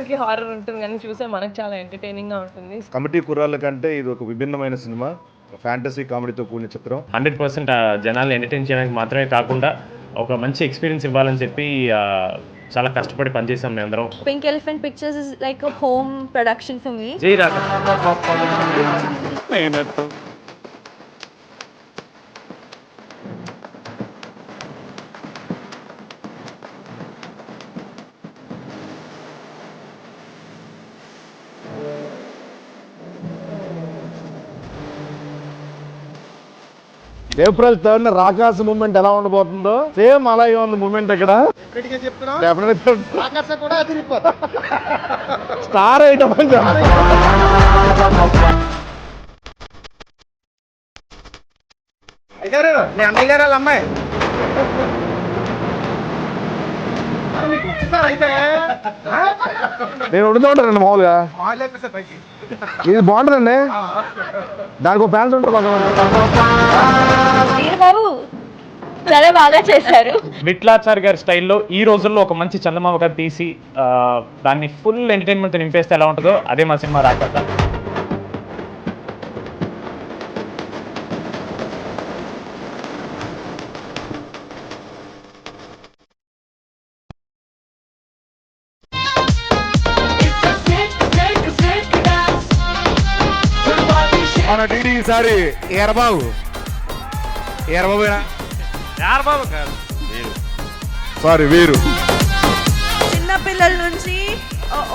యంగ్‌స్టర్స్‌కి horror ఉంటుంది కానీ చూస్తే మనకు చాలా ఎంటర్‌టైనింగ్‌గా ఉంటుంది. కమిటీ కుర్రాళ్ళ కంటే ఇది ఒక విభిన్నమైన సినిమా, ఫ్యాంటసీ కామెడీతో కూడిన చిత్రం. 100% జనాల్ని ఎంటర్టైన్ చేయడానికి మాత్రమే కాకుండా ఒక మంచి ఎక్స్పీరియన్స్ ఇవ్వాలని చెప్పి చాలా కష్టపడి పనిచేసాం మేమందరం. Pink Elephant Pictures is like a home production for me. జై రాక ఏప్రిల్ 3rd రాకాస మూమెంట్ ఎలా ఉండబోతుందో సేమ్ అలాగే ఉంది మూమెంట్ ఇక్కడ. స్టార్ ఐటమ్ అని చెప్పి అమ్మాయి నేను వండుతుంటానండి మామూలుగా. ఇది బాగుంటుందండి, దానికి ఒక ప్యాంట్ ఉంటుంది బాబు చాలా బాగా చేశారు. విట్లాచారి గారి స్టైల్లో ఈ రోజుల్లో ఒక మంచి చందమామ గారు తీసి దాన్ని ఫుల్ ఎంటర్టైన్మెంట్ నింపేస్తే ఎలా ఉంటుందో అదే మా సినిమా రాక. మన డీడీ ఈసారి ఎరబాబు కాదు సారీ వీరు. చిన్న పిల్లల నుంచి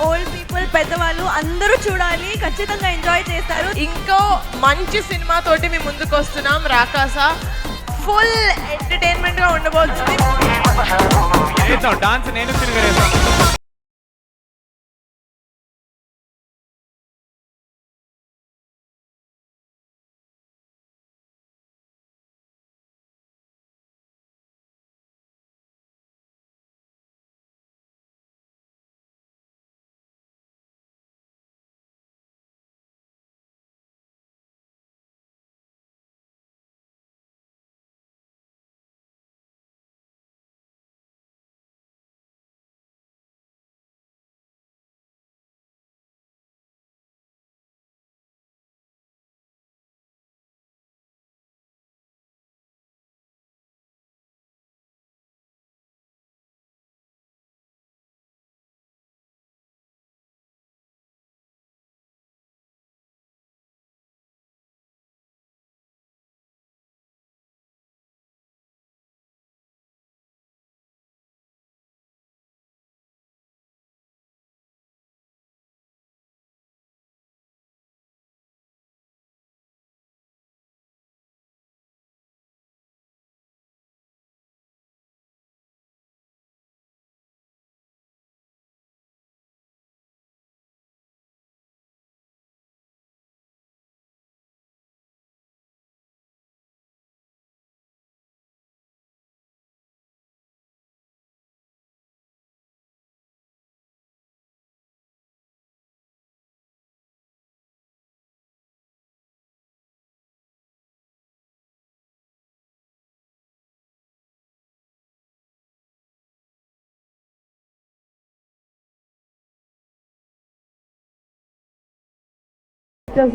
ఓల్డ్ పీపుల్, పెద్దవాళ్ళు అందరూ చూడాలి, ఖచ్చితంగా ఎంజాయ్ చేస్తారు. ఇంకో మంచి సినిమా తోటి మేము ముందుకు వస్తున్నాం. రాకాస ఫుల్ ఎంటర్టైన్మెంట్‌గా ఉండబోతుంది. డాన్స్ నేను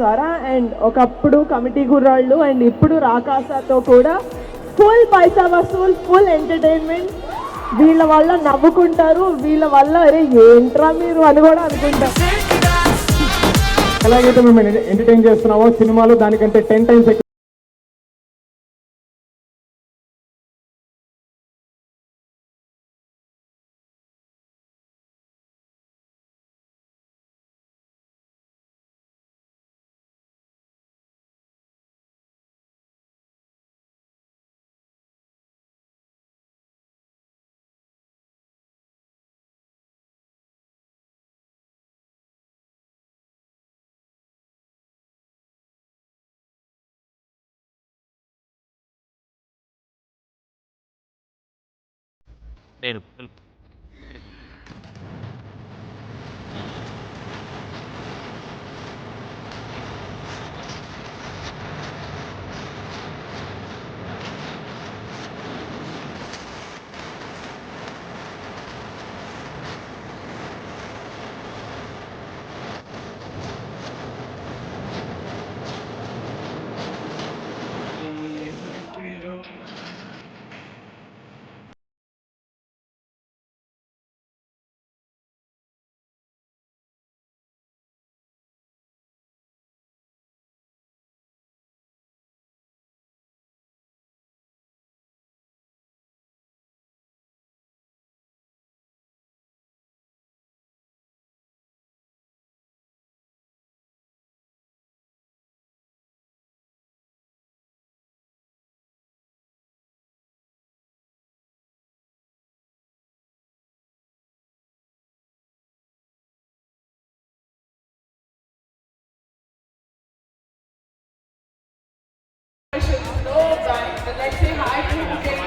సారా అండ్ ఒకప్పుడు కమిటీ కుర్రాళ్ళు అండ్ ఇప్పుడు రాకాసతో కూడా ఫుల్ పైసా వసూల్, ఫుల్ ఎంటర్టైన్మెంట్. వీళ్ళ వల్ల నవ్వుకుంటారు, వీళ్ళ వల్ల అరే ఏంట్రా మీరు అని కూడా అనుకుంటారు. ఎలాగైతే మేము ఎంటర్టైన్ చేస్తున్నామో సినిమాలో దానికంటే 10 times ఎక్కువ. నేను Let's say hi to him.